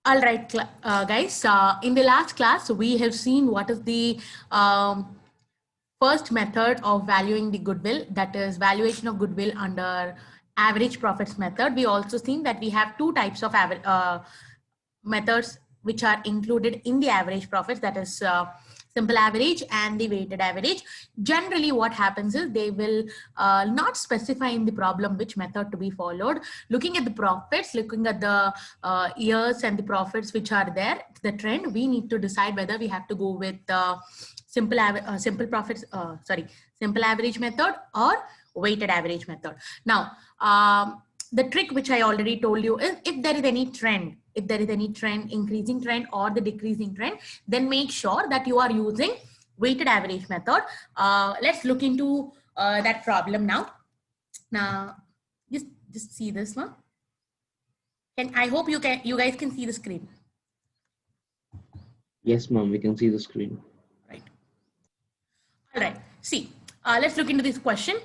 All right, guys. In the last class, we have seen what is the first method of valuing the goodwill, that is valuation of goodwill under average profits method. We also seen that we have two types of methods which are included in the average profits, that is simple average and the weighted average. Generally what happens is they will not specify in the problem which method to be followed. Looking at the profits, looking at the years and the profits which are there, the trend, we need to decide whether we have to go with simple average method or weighted average method. Now the trick which I already told you is if there is any trend, increasing trend or the decreasing trend, then make sure that you are using weighted average method. Let's look into that problem now. Now just see this one. I hope you guys can see the screen. Yes, ma'am, we can see the screen. Right. All right. See, let's look into this question.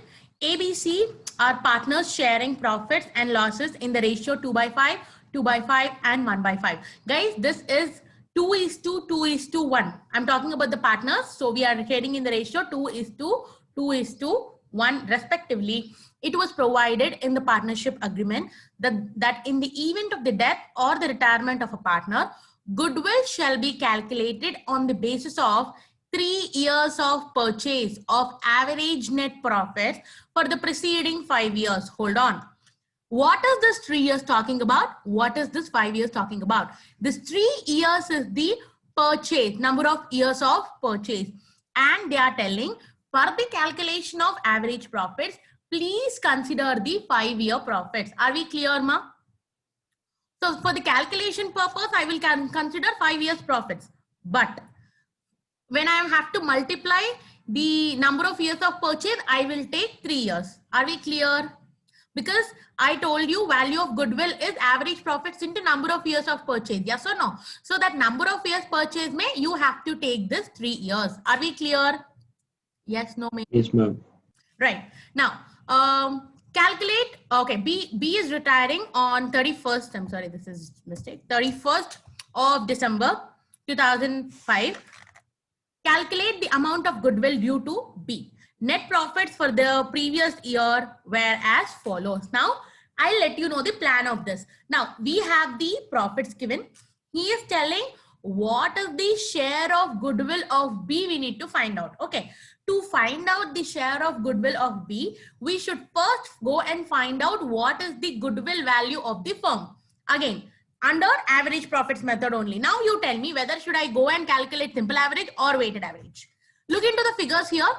ABC are partners sharing profits and losses in the ratio 2/5, 2/5, and 1/5. Guys, this is 2:2:1. I'm talking about the partners. So we are trading in the ratio 2:2:1 respectively. It was provided in the partnership agreement that in the event of the death or the retirement of a partner, goodwill shall be calculated on the basis of 3 years of purchase of average net profits for the preceding 5 years. Hold on. What is this 3 years talking about? What is this 5 years talking about? This 3 years is the purchase, number of years of purchase. And they are telling for the calculation of average profits, please consider the 5-year profits. Are we clear, ma? So for the calculation purpose, I will consider 5 years profits. But when I have to multiply the number of years of purchase, I will take 3 years. Are we clear? Because I told you value of goodwill is average profits into number of years of purchase. Yes or no? So that number of years purchase, you have to take this 3 years. Are we clear? Yes, no, maybe. Yes, ma'am. Right. Now, calculate. Okay, B is retiring on 31st. I'm sorry, this is mistake. 31st of December 2005. Calculate the amount of goodwill due to B. Net profits for the previous year were as follows. Now, I'll let you know the plan of this. Now, we have the profits given. He is telling what is the share of goodwill of B we need to find out. Okay. To find out the share of goodwill of B, we should first go and find out what is the goodwill value of the firm. Again, under average profits method only. Now you tell me whether should I go and calculate simple average or weighted average. Look into the figures here.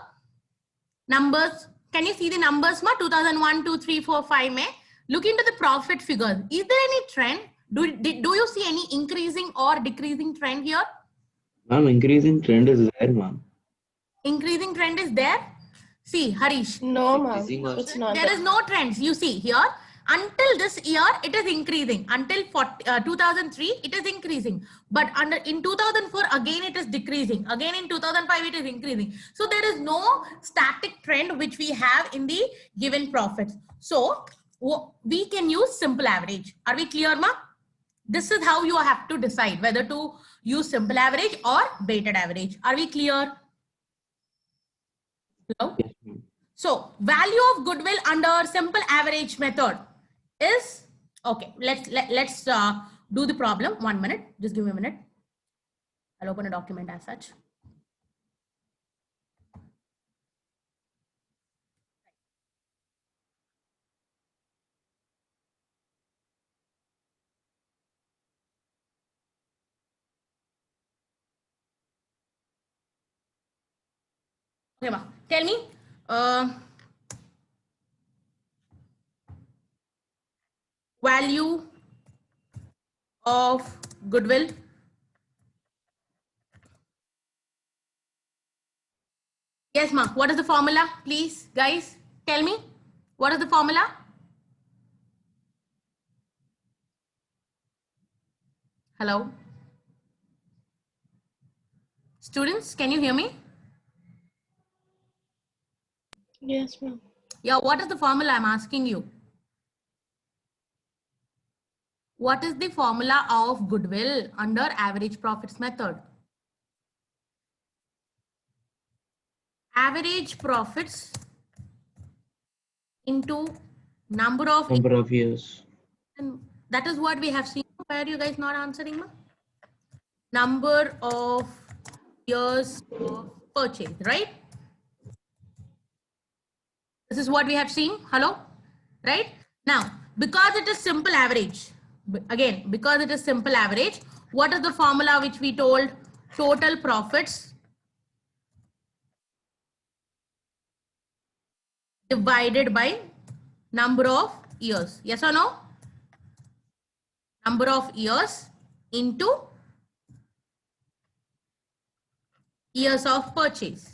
Numbers. Can you see the numbers? 2001, 2, 3, 4, 5. Look into the profit figures. Is there any trend? Do you see any increasing or decreasing trend here? Ma'am, increasing trend is there, ma'am. Increasing trend is there. See, Harish. No, ma'am. It's not. There is no trends. You see here. Until this year, it is increasing. Until 2003, it is increasing. But in 2004, again, it is decreasing. Again, in 2005, it is increasing. So there is no static trend which we have in the given profits. So we can use simple average. Are we clear, ma? This is how you have to decide whether to use simple average or weighted average. Are we clear? Hello? Yes, so value of goodwill under simple average method is okay. Let's do the problem. 1 minute. Just give me a minute. I'll open a document as such. Okay, ma. Tell me. Value of goodwill Yes, ma. What is the formula? Please, guys, tell me. What is the formula? Hello? Students, can you hear me? Yes, ma'am. Yeah, what is the formula I'm asking you? What is the formula of goodwill under average profits method? Average profits into number of years. and that is what we have seen. Why are you guys not answering? Ma? Number of years of purchase, right? This is what we have seen. Hello? Right? Now, because it is simple average, again, because it is simple average, what is the formula which we told? Total profits divided by number of years. Yes or no? Number of years into years of purchase.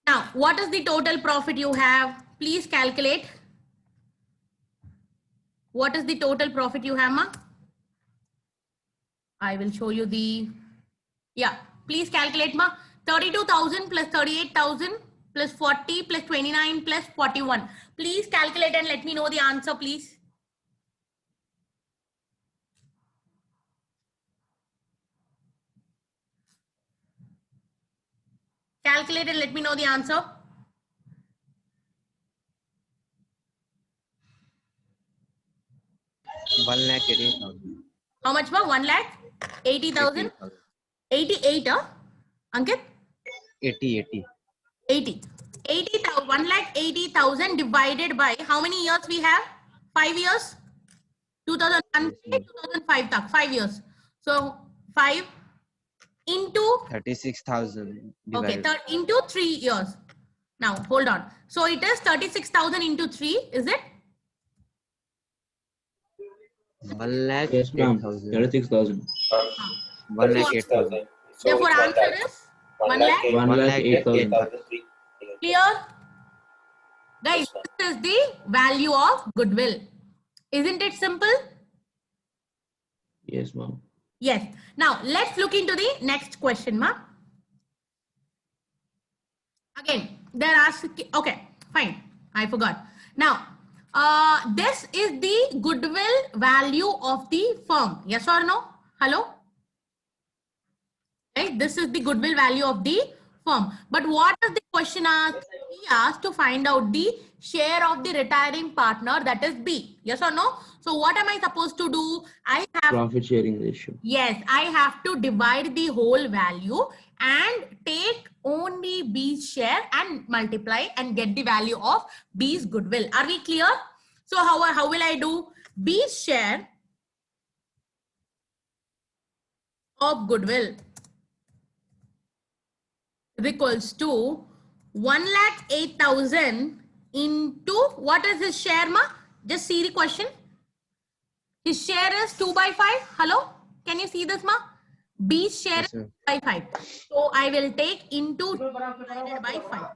Now, what is the total profit you have? Please calculate. What is the total profit you have, ma? I will show you the, yeah, please calculate, ma. 32,000 plus 38,000 plus 40 plus 29 plus 41. Please calculate and let me know the answer, please. Calculate and let me know the answer. One lakh 80,000. How much, ma? 1,80,000? 88, huh? Ankit? 80. 80. 1,80,000 divided by how many years we have? 5 years? 2001, 2005 tak, 5 years. So 5 into 36,000. okay, into 3 years. Now hold on. So it is 36,000 into 3, is it? 1 lakh Yes, ma'am. 8,000. 36,000. 1 lakh 8,000. Therefore answer is 1 lakh. 1,08,000. Clear? Guys, this is the value of goodwill. Isn't it simple? Yes, ma'am. Yes. Now let's look into the next question, ma. Again, there are, okay, fine. I forgot. Now, this is the goodwill value of the firm. Yes or no? Hello? Right? This is the goodwill value of the firm. But what is the question asked? He asked to find out the share of the retiring partner, that is B. Yes or no? So what am I supposed to do? I have Profit sharing ratio. yes, I have to divide the whole value and take only B's share and multiply and get the value of B's goodwill. Are we clear? So how will I do? B's share of goodwill is equals to 1,08,000 into what is his share, ma? Just see the question. His share is 2 by 5. Hello? Can you see this, ma? B's share Yes, is sir. 2 by 5. So I will take into divided by 5.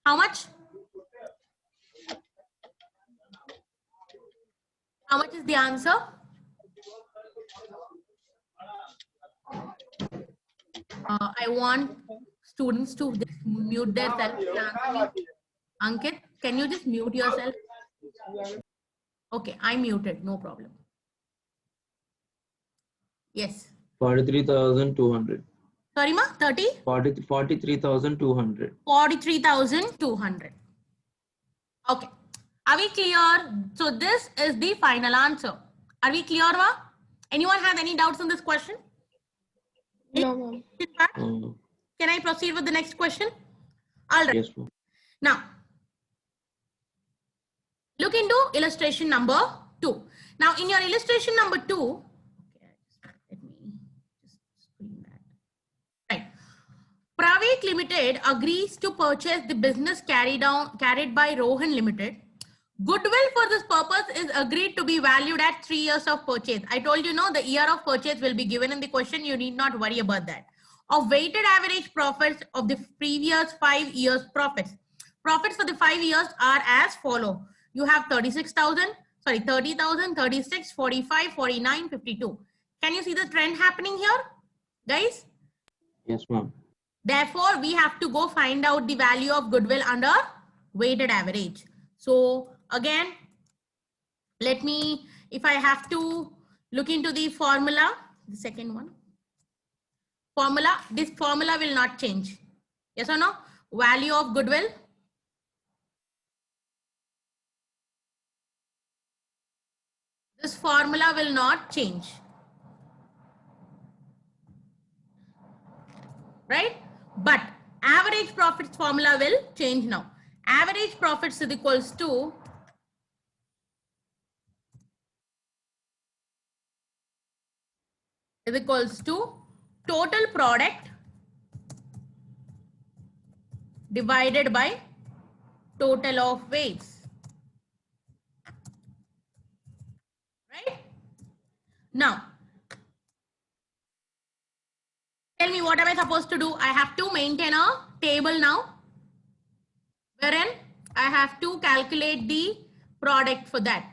How much? How much is the answer? I want students to just mute themselves. Ankit, can you just mute yourself? Okay, I muted, no problem. Yes. 43,200. Sorry, ma, 30? 43,200. 43,200. Okay. Are we clear? So this is the final answer. Are we clear, ma? Anyone have any doubts on this question? No, ma'am. Can I proceed with the next question? All right. Yes, ma'am. Now, look into illustration number 2. Now, in your illustration number 2, okay, let me just screen that. Right. Pravik Limited agrees to purchase the business carried by Rohan Limited. Goodwill for this purpose is agreed to be valued at 3 years of purchase. I told you, no, the year of purchase will be given in the question. You need not worry about that. Of weighted average profits of the previous 5 years profits. Profits for the 5 years are as follow. You have 30,000, 36, 45, 49, 52. Can you see the trend happening here, guys? Yes, ma'am. Therefore, we have to go find out the value of goodwill under weighted average. So again, let me, if I have to look into the formula, the second one, formula, this formula will not change. Yes or no? Value of goodwill. This formula will not change. Right? But average profits formula will change now. Average profits is equals to total product divided by total of weights. Right? Now, tell me, what am I supposed to do? I have to maintain a table now, wherein I have to calculate the product for that.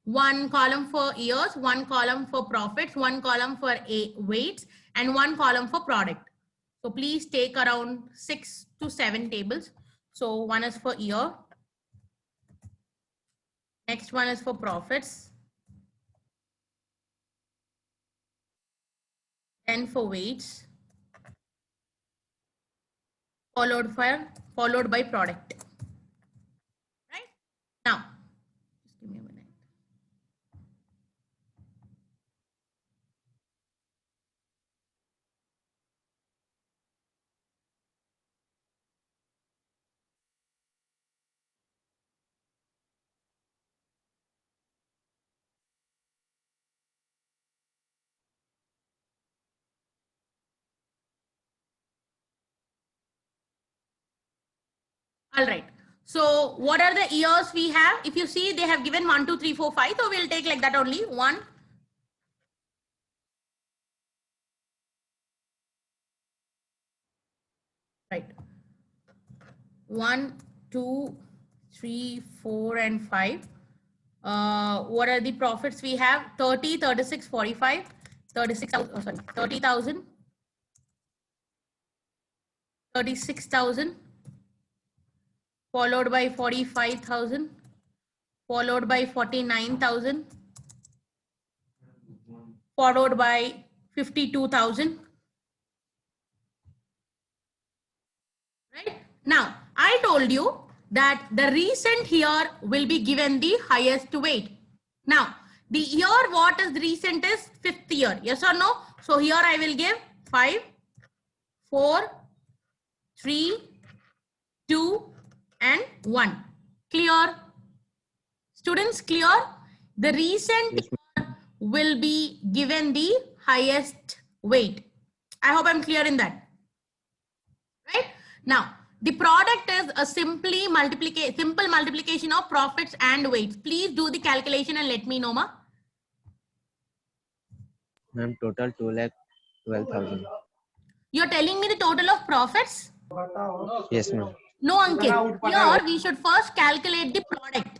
One column for years, one column for profits, one column for weights, and one column for product. So please take around 6 to 7 tables. So one is for year. Next one is for profits. Then for weights. Followed by product. Right? Now, just give me a minute. All right. So what are the years we have? If you see, they have given 1, 2, 3, 4, 5. So we'll take like that only. 1. Right. 1, 2, 3, 4, and 5. What are the profits we have? 30, 36, 45, 36,000. Oh, sorry, 30,000, 36,000, followed by 45,000, followed by 49,000, followed by 52,000. Right? Now, I told you that the recent year will be given the highest weight. Now, the year what is recent is 5th year. Yes or no? So here I will give 5, 4, 3, 2, and 1. Clear? Students, clear? The recent year will be given the highest weight. I hope I'm clear in that. Right? Now, the product is a simple multiplication of profits and weights. Please do the calculation and let me know, ma. Ma'am, total 2,12,000. You're telling me the total of profits? Yes, ma'am. No, Ankit. Here we should first calculate the product.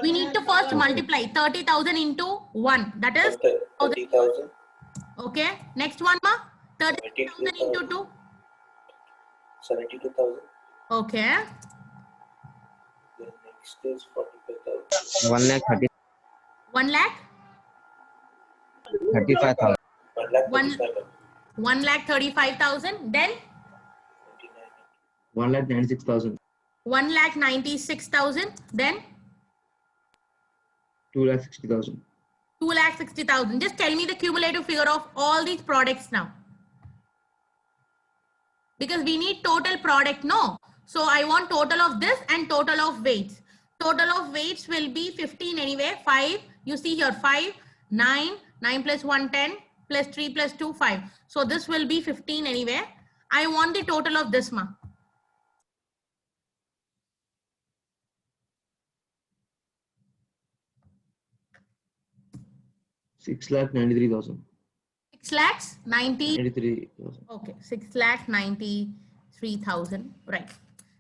We need to first multiply 30,000 into 1. That is 30,000. okay. Next one, ma. 30,000 into 2. 72,000. Okay. Then next is 45,000. 1 lakh 1 lakh. 35,000. 1 lakh 1,35,000. Then 1,96,000. 1,96,000. Then 2,60,000. 2,60,000. Just tell me the cumulative figure of all these products now. Because we need total product, no? So I want total of this and total of weights. Total of weights will be 15 anyway. 5, you see here 5, 9, 9 plus 1, 10, plus 3 plus 2, 5. So this will be 15 anyway. I want the total of this, ma. $6,93,000. 6 lakhs 90. 93,000. Okay, 6,93,000. Right.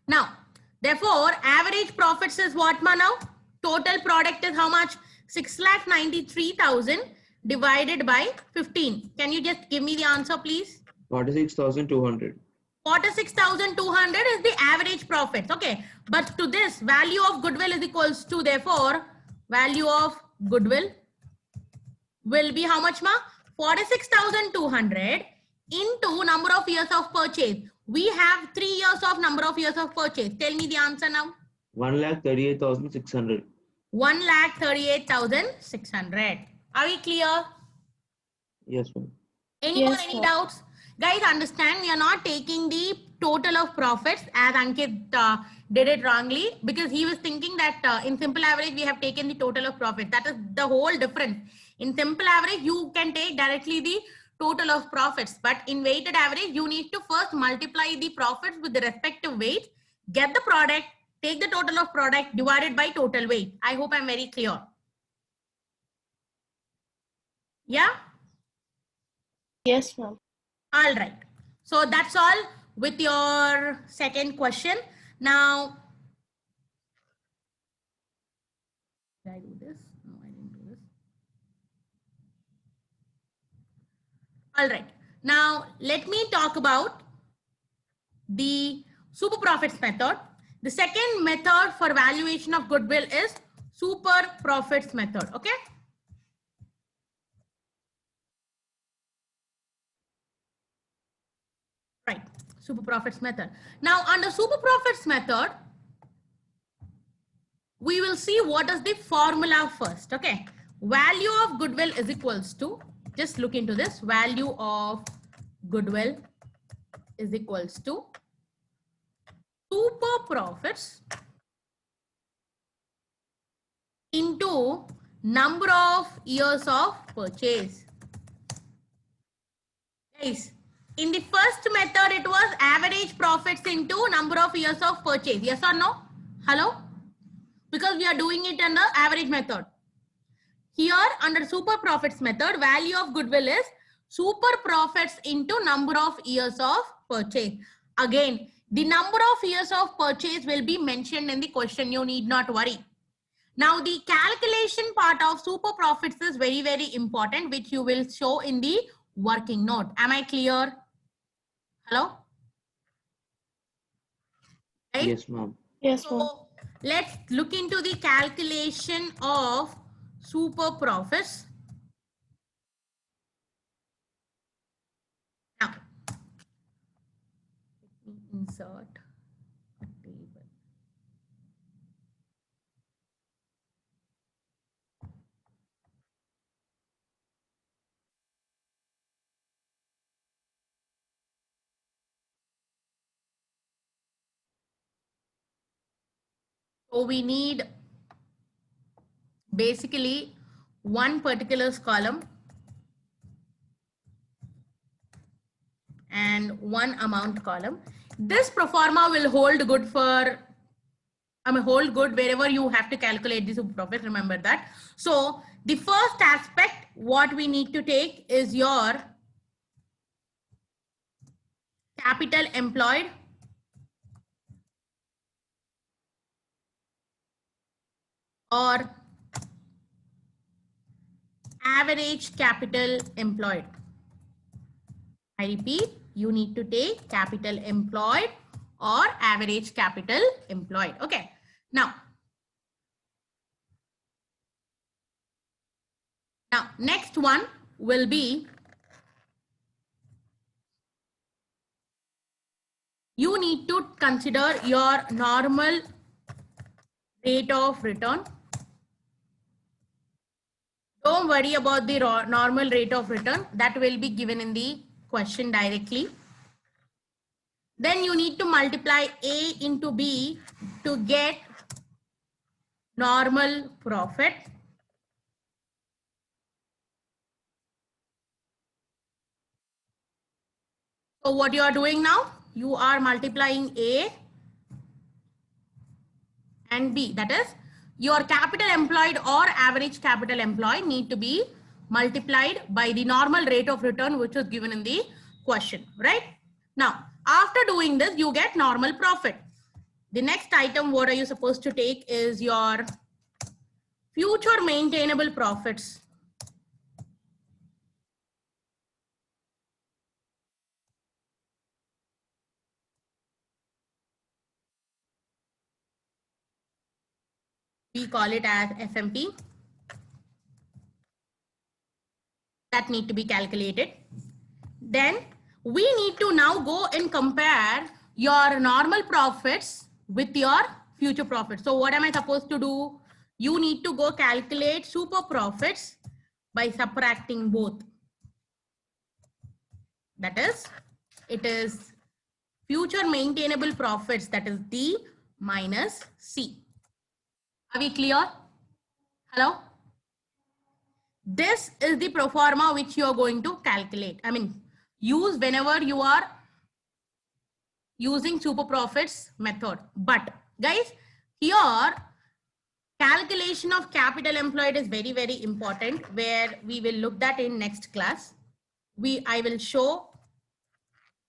Now, therefore, average profits is what, ma, now? Total product is how much? 6,93,000 divided by 15. Can you just give me the answer, please? 46,200. 46,200 is the average profits. Okay. But to this, value of goodwill is equals to, therefore, value of goodwill will be how much, ma? 46,200 into number of years of purchase. We have 3 years of number of years of purchase. Tell me the answer now. 1,38,600. 1,38,600. Are we clear? Yes, ma'am. Any more, Yes, any sir. doubts? Guys, understand we are not taking the total of profits as Ankit did it wrongly, because he was thinking that in simple average we have taken the total of profit. That is the whole difference. In simple average you can take directly the total of profits, but in weighted average you need to first multiply the profits with the respective weight, get the product, take the total of product divided by total weight. I hope I'm very clear. Yeah. Yes, ma'am. All right. So that's all with your second question. Now, did I do this? No, I didn't do this. All right. Now, let me talk about the super profits method. The second method for valuation of goodwill is super profits method. Okay. Right. Super profits method. Now, under super profits method, we will see what is the formula first. Okay. Value of goodwill is equals to, just look into this, value of goodwill is equals to super profits into number of years of purchase. Guys, in the first method, it was average profits into number of years of purchase. Yes or no? Hello? Because we are doing it in the average method. Here under super profits method, value of goodwill is super profits into number of years of purchase. Again, the number of years of purchase will be mentioned in the question. You need not worry. Now the calculation part of super profits is very, very important, which you will show in the working note. Am I clear? Hello? Right? Yes, ma'am. Yes, ma'am. So let's look into the calculation of super profits. Now, let me insert a table. So we need basically one particulars column and one amount column. This pro forma will hold good for, hold good wherever you have to calculate the super profit. Remember that. So the first aspect, what we need to take is your capital employed or average capital employed. I repeat, you need to take capital employed or average capital employed. Okay. Now next one will be, you need to consider your normal rate of return. Don't worry about the normal rate of return. That will be given in the question directly. Then you need to multiply A into B to get normal profit. So what you are doing now? You are multiplying A and B. That is, your capital employed or average capital employed need to be multiplied by the normal rate of return, which is given in the question, right? Now, after doing this, you get normal profit. The next item, what are you supposed to take is your future maintainable profits. We call it as FMP. That need to be calculated. Then we need to now go and compare your normal profits with your future profits. So what am I supposed to do? You need to go calculate super profits by subtracting both. That is, it is future maintainable profits, that is D minus C. Are we clear? Hello? This is the pro forma which you are going to calculate. I mean, use whenever you are using super profits method. But guys, here calculation of capital employed is very, very important, where we will look that in next class. I will show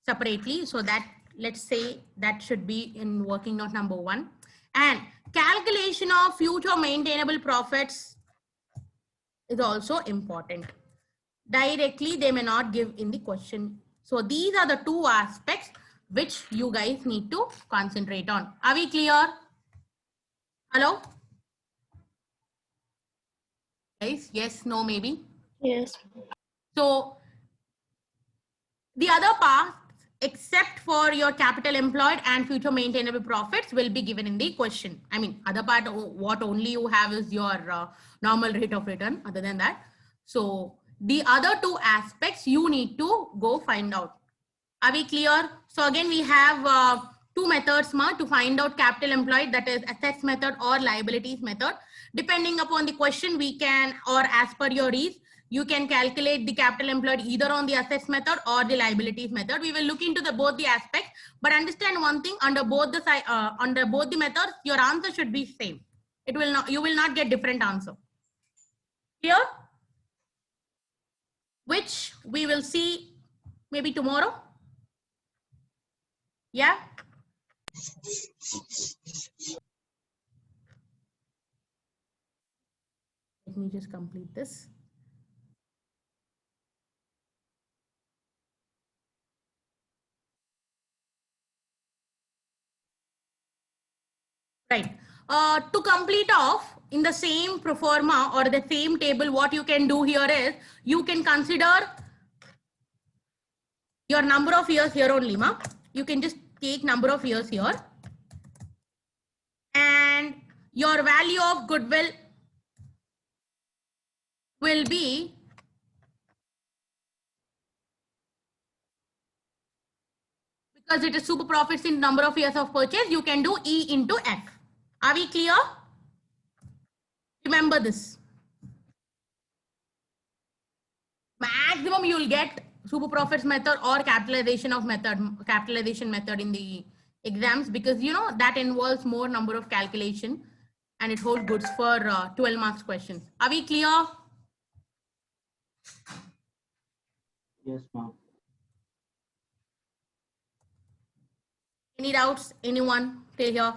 separately, so that let's say that should be in working note number 1. And calculation of future maintainable profits is also important. Directly they may not give in the question. So these are the 2 aspects which you guys need to concentrate on. Are we clear? Hello? Guys, yes, no, maybe? Yes. So the other part, except for your capital employed and future maintainable profits, will be given in the question. I mean, other part, what only you have is your normal rate of return, other than that. So the other 2 aspects you need to go find out. Are we clear? So again, we have 2 methods to find out capital employed, that is assets method or liabilities method. Depending upon the question, we can, or as per your ease, you can calculate the capital employed either on the assets method or the liabilities method. We will look into both the aspects, but understand one thing: under both the methods, your answer should be same. It will not, you will not get different answer. Clear? Which we will see maybe tomorrow. Yeah. Let me just complete this. Right. To complete off in the same pro forma or the same table, what you can do here is you can consider your number of years here only, ma. You can just take number of years here, and your value of goodwill will be because it is super profits in number of years of purchase, you can do E into F. Are we clear? Remember this. Maximum you will get super profits method or capitalization method in the exams, because you know that involves more number of calculation and it holds goods for 12 marks questions. Are we clear? Yes, ma'am. Any doubts? Anyone till here?